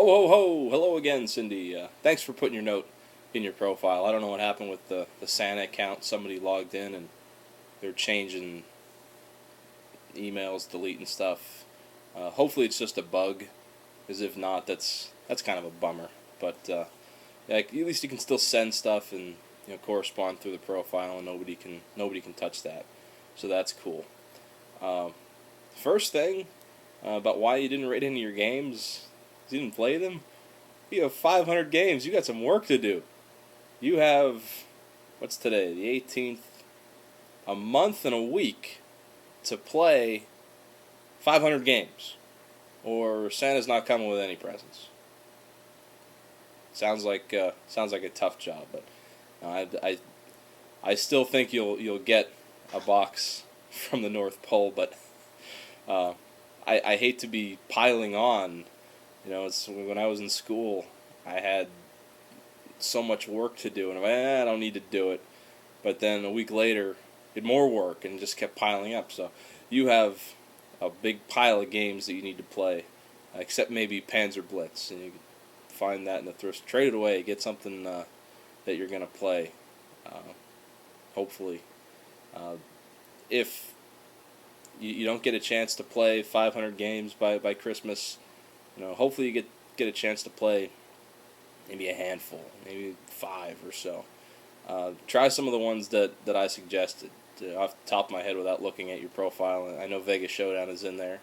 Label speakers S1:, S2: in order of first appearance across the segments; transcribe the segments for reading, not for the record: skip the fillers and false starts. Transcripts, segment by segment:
S1: Ho ho ho! Hello again, Cindy. Thanks for putting your note in your profile. I don't know what happened with the Santa account. Somebody logged in and they're changing emails, deleting stuff. Hopefully it's just a bug, because if not, that's kind of a bummer. But yeah, at least you can still send stuff and correspond through the profile, and nobody can touch that. So that's cool. Uh, First thing about why you didn't rate any of your games. You didn't play them? You have 500 games. You got some work to do. You have, what's today, the 18th? A month and a week to play 500 games. Or Santa's not coming with any presents. Sounds like a tough job, but I still think you'll get a box from the North Pole, but I hate to be piling on. It's when I was in school, I had so much work to do, and I'm like, I don't need to do it. But then a week later, did more work and just kept piling up. So you have a big pile of games that you need to play, except maybe Panzer Blitz, and you can find that in the thrift. Trade it away, get something that you're gonna play. Hopefully, if you don't get a chance to play 500 games by Christmas. Hopefully you get a chance to play maybe a handful, maybe 5 or so. Try some of the ones that I suggested off the top of my head without looking at your profile. I know Vegas Showdown is in there.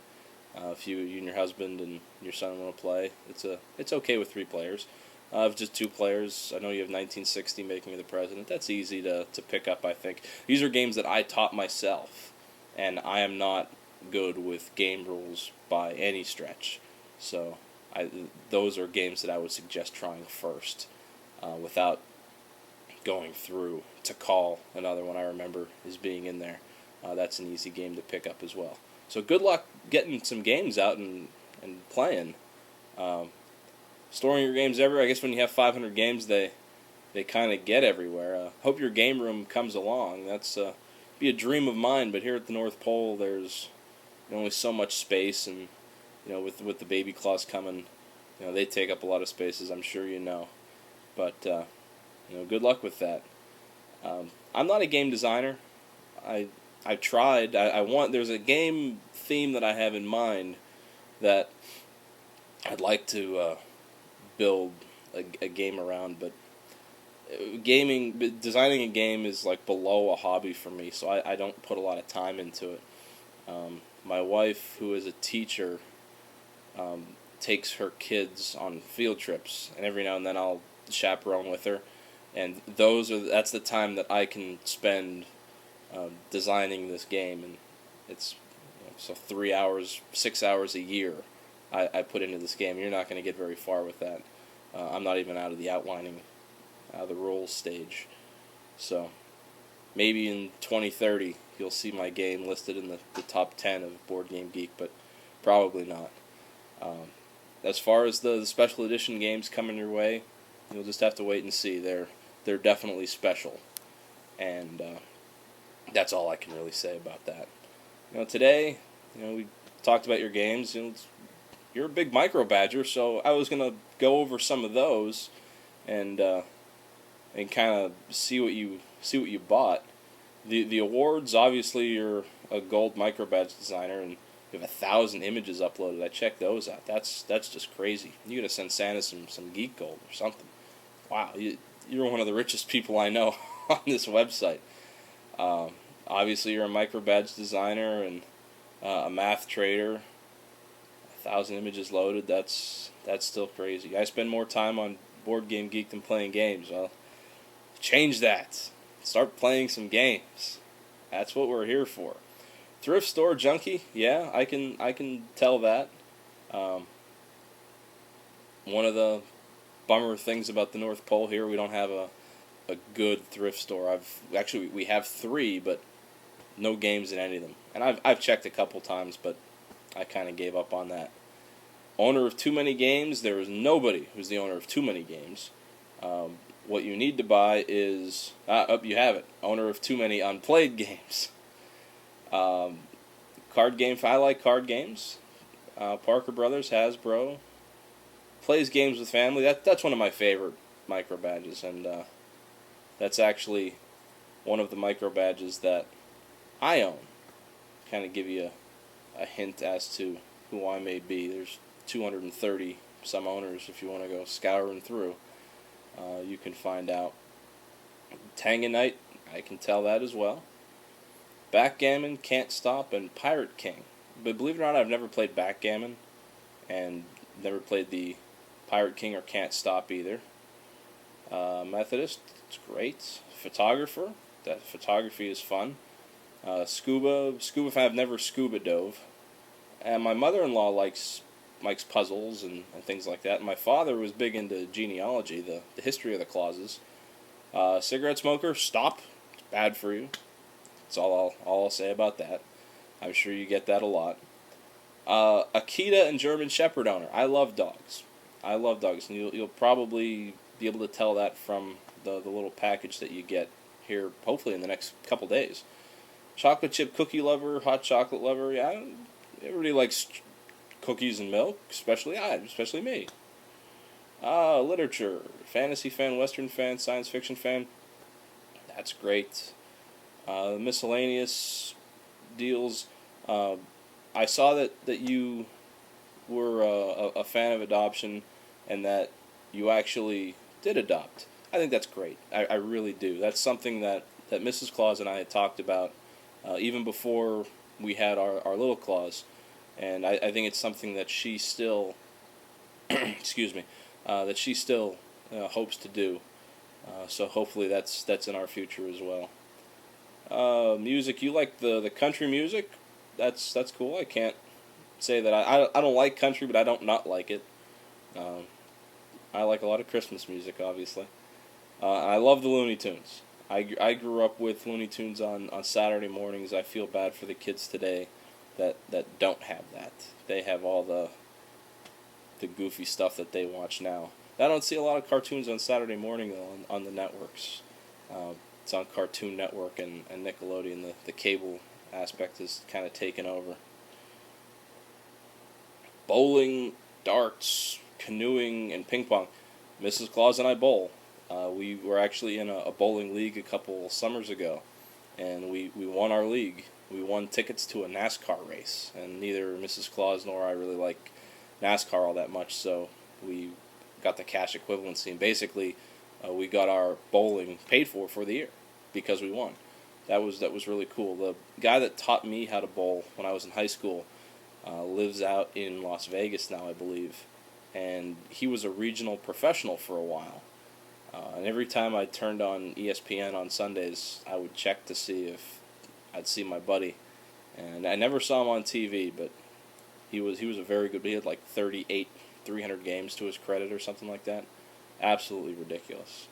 S1: If you and your husband and your son want to play, it's okay with 3 players. If just 2 players, I know you have 1960 Making of the President. That's easy to pick up, I think. These are games that I taught myself, and I am not good with game rules by any stretch. So those are games that I would suggest trying first, without going through to call another one I remember as being in there. That's an easy game to pick up as well. So good luck getting some games out and playing. Storing your games everywhere. I guess when you have 500 games, they kind of get everywhere. Hope your game room comes along. That's be a dream of mine. But here at the North Pole, there's only so much space, and with the baby claws coming, they take up a lot of spaces. I'm sure you know, but good luck with that. I'm not a game designer. I've tried. I want. There's a game theme that I have in mind that I'd like to build a game around, but designing a game is like below a hobby for me, so I don't put a lot of time into it. My wife, who is a teacher, takes her kids on field trips, and every now and then I'll chaperone with her, and that's the time that I can spend designing this game, and it's so 3 hours, 6 hours a year I put into this game. You're not going to get very far with that. I'm not even out of the outlining, the rules stage. So maybe in 2030 you'll see my game listed in the top 10 of Board Game Geek, but probably not. As far as the special edition games coming your way, you'll just have to wait and see. They're definitely special, and that's all I can really say about that. Today, we talked about your games. You're a big micro badger, so I was gonna go over some of those, and kind of see what you bought. The awards, obviously, you're a gold micro badge designer, and you have 1,000 images uploaded. I checked those out. That's just crazy. You gotta send Santa some geek gold or something. Wow, you're one of the richest people I know on this website. Obviously, you're a micro badge designer and a math trader. 1,000 images loaded. That's still crazy. I spend more time on Board Game Geek than playing games. Well, change that. Start playing some games. That's what we're here for. Thrift store junkie. Yeah, I can tell that. One of the bummer things about the North Pole here, we don't have a good thrift store. We have 3, but no games in any of them. And I've checked a couple times, but I kind of gave up on that. Owner of too many games, there is nobody who's the owner of too many games. What you need to buy is, you have it, owner of too many unplayed games. Card game, I like card games. Parker Brothers, Hasbro, plays games with family. That's one of my favorite micro badges, and that's actually one of the micro badges that I own. Kind of give you a hint as to who I may be. There's 230 some owners. If you want to go scouring through, you can find out. Tanganite, I can tell that as well. Backgammon, Can't Stop, and Pirate King. But believe it or not, I've never played backgammon, and never played the Pirate King or Can't Stop either. Methodist, it's great. Photographer, that photography is fun. Scuba fan, I've never scuba dove. And my mother-in-law likes puzzles and things like that. And my father was big into genealogy, the history of the clauses. Cigarette smoker, stop. It's bad for you. That's all I'll say about that. I'm sure you get that a lot. Akita and German Shepherd owner. I love dogs. And you'll probably be able to tell that from the little package that you get here, hopefully in the next couple days. Chocolate chip cookie lover, hot chocolate lover. Yeah, everybody likes cookies and milk, especially me. Literature, fantasy fan, western fan, science fiction fan. That's great. Miscellaneous deals. I saw that you were a fan of adoption, and that you actually did adopt. I think that's great. I really do. That's something that Mrs. Claus and I had talked about even before we had our little Claus, and I think it's something that she still, excuse me, that she still hopes to do. So hopefully that's in our future as well. Music, you like the country music? That's cool. I can't say that I don't like country, but I don't not like it. I like a lot of Christmas music, obviously. I love the Looney Tunes. I grew up with Looney Tunes on Saturday mornings. I feel bad for the kids today that don't have that. They have all the goofy stuff that they watch now. I don't see a lot of cartoons on Saturday morning, though, on the networks. It's on Cartoon Network and Nickelodeon. The cable aspect is kind of taken over. Bowling, darts, canoeing, and ping pong. Mrs. Claus and I bowl. We were actually in a bowling league a couple summers ago, and we won our league. We won tickets to a NASCAR race, and neither Mrs. Claus nor I really like NASCAR all that much, so we got the cash equivalency, and basically we got our bowling paid for the year because we won. That was really cool. The guy that taught me how to bowl when I was in high school lives out in Las Vegas now, I believe, and he was a regional professional for a while. And every time I turned on ESPN on Sundays, I would check to see if I'd see my buddy. And I never saw him on TV, but he was a very good. He had like 300 games to his credit or something like that. Absolutely ridiculous.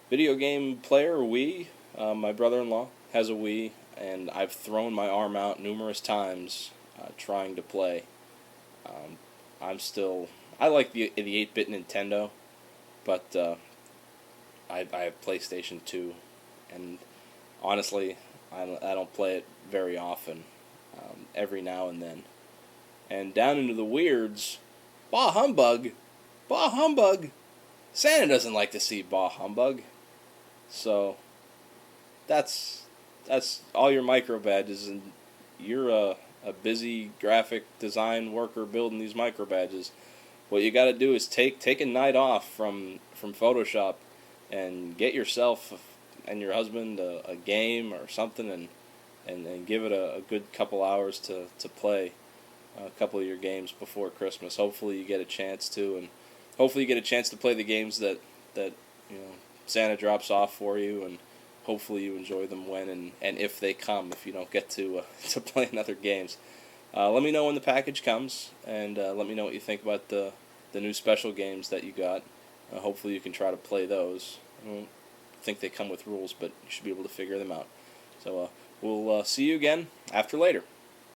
S1: Video game player, Wii. My brother-in-law has a Wii, and I've thrown my arm out numerous times trying to play. I like the 8-bit Nintendo, but I have PlayStation 2, and honestly, I don't play it very often, every now and then. And down into the weirds, bah humbug, bah humbug. Santa doesn't like to see bah humbug. So that's all your micro badges, and you're a busy graphic design worker building these micro badges. What you got to do is take a night off from Photoshop and get yourself and your husband a game or something, and give it a good couple hours to play a couple of your games before Christmas. Hopefully you get a chance to, and hopefully you get a chance to play the games that Santa drops off for you, and hopefully you enjoy them when and if they come, if you don't get to play in other games. Let me know when the package comes, and let me know what you think about the new special games that you got. Hopefully you can try to play those. I don't think they come with rules, but you should be able to figure them out. So we'll see you again after later.